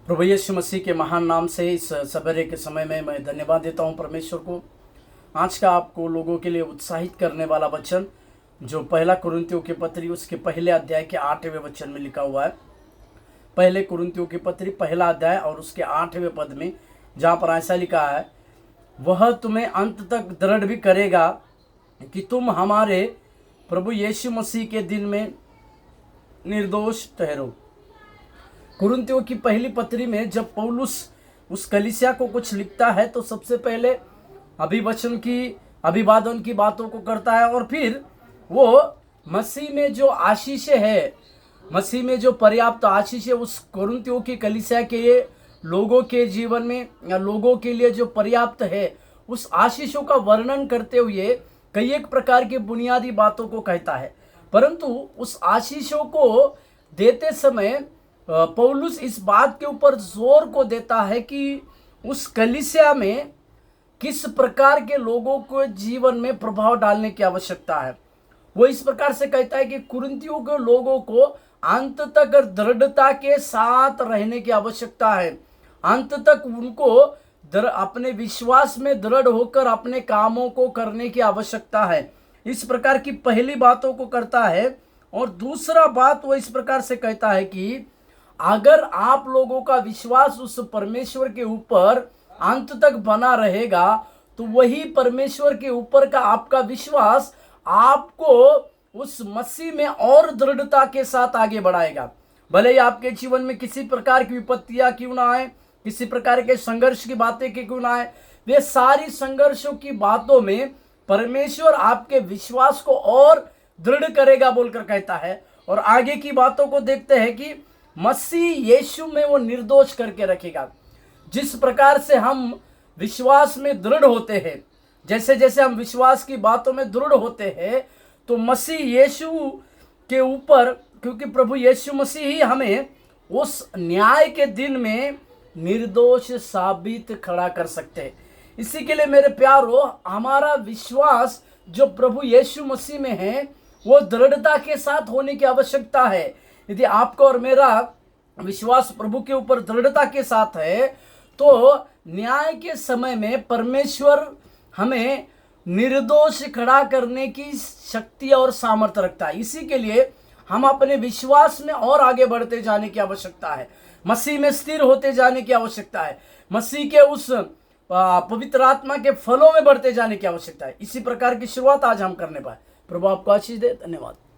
प्रभु यीशु मसीह के महान नाम से इस सवेरे के समय में मैं धन्यवाद देता हूं परमेश्वर को। आज का आपको लोगों के लिए उत्साहित करने वाला वचन जो पहला कुरिन्थियों की पत्री उसके पहले अध्याय के 8वें वचन में लिखा हुआ है। पहले कुरिन्थियों की पत्री पहला अध्याय और उसके 8वें पद में जहाँ पर ऐसा लिखा है, वह तुम्हें अंत तक दृढ़ भी करेगा कि तुम हमारे प्रभु यीशु मसीह के दिन में निर्दोष ठहरो। कुरिन्थियों की पहली पत्री में जब पौलुस उस कलीसिया को कुछ लिखता है तो सबसे पहले अभिवादन की बातों को करता है और फिर वो मसीह में जो आशीष है, मसीह में जो पर्याप्त आशीष है उस कुरिन्थियों की कलीसिया के लोगों के जीवन में या लोगों के लिए जो पर्याप्त है उस आशीषों का वर्णन करते हुए कई एक प्रकार की बुनियादी बातों को कहता है। परंतु उस आशीषों को देते समय पौलुस इस बात के ऊपर जोर को देता है कि उस कलीसिया में किस प्रकार के लोगों को जीवन में प्रभाव डालने की आवश्यकता है। वो इस प्रकार से कहता है कि कुरिन्थियों के लोगों को अंत तक दृढ़ता के साथ रहने की आवश्यकता है। अंत तक उनको अपने विश्वास में दृढ़ होकर अपने कामों को करने की आवश्यकता है। इस प्रकार की पहली बातों को करता है। और दूसरा बात वो इस प्रकार से कहता है कि अगर आप लोगों का विश्वास उस परमेश्वर के ऊपर अंत तक बना रहेगा तो वही परमेश्वर के ऊपर का आपका विश्वास आपको उस मसीह में और दृढ़ता के साथ आगे बढ़ाएगा। भले ही आपके जीवन में किसी प्रकार की विपत्तियां क्यों ना आए, किसी प्रकार के संघर्ष की बातें क्यों ना आए, वे सारी संघर्षों की बातों में परमेश्वर आपके विश्वास को और दृढ़ करेगा बोलकर कहता है। और आगे की बातों को देखते हैं कि मसीह यीशु में वो निर्दोष करके रखेगा। जिस प्रकार से हम विश्वास में दृढ़ होते हैं, जैसे जैसे हम विश्वास की बातों में दृढ़ होते हैं तो मसीह यीशु के ऊपर, क्योंकि प्रभु यीशु मसीह ही हमें उस न्याय के दिन में निर्दोष साबित खड़ा कर सकते हैं। इसी के लिए मेरे प्यारो, हमारा विश्वास जो प्रभु यीशु मसीह में है वो दृढ़ता के साथ होने की आवश्यकता है। यदि आपका और मेरा विश्वास प्रभु के ऊपर दृढ़ता के साथ है तो न्याय के समय में परमेश्वर हमें निर्दोष खड़ा करने की शक्ति और सामर्थ्य रखता है। इसी के लिए हम अपने विश्वास में और आगे बढ़ते जाने की आवश्यकता है, मसीह में स्थिर होते जाने की आवश्यकता है, मसीह के उस पवित्र आत्मा के फलों में बढ़ते जाने की आवश्यकता है। इसी प्रकार की शुरुआत आज हम करने पाए। प्रभु आपको आशीष दे। धन्यवाद।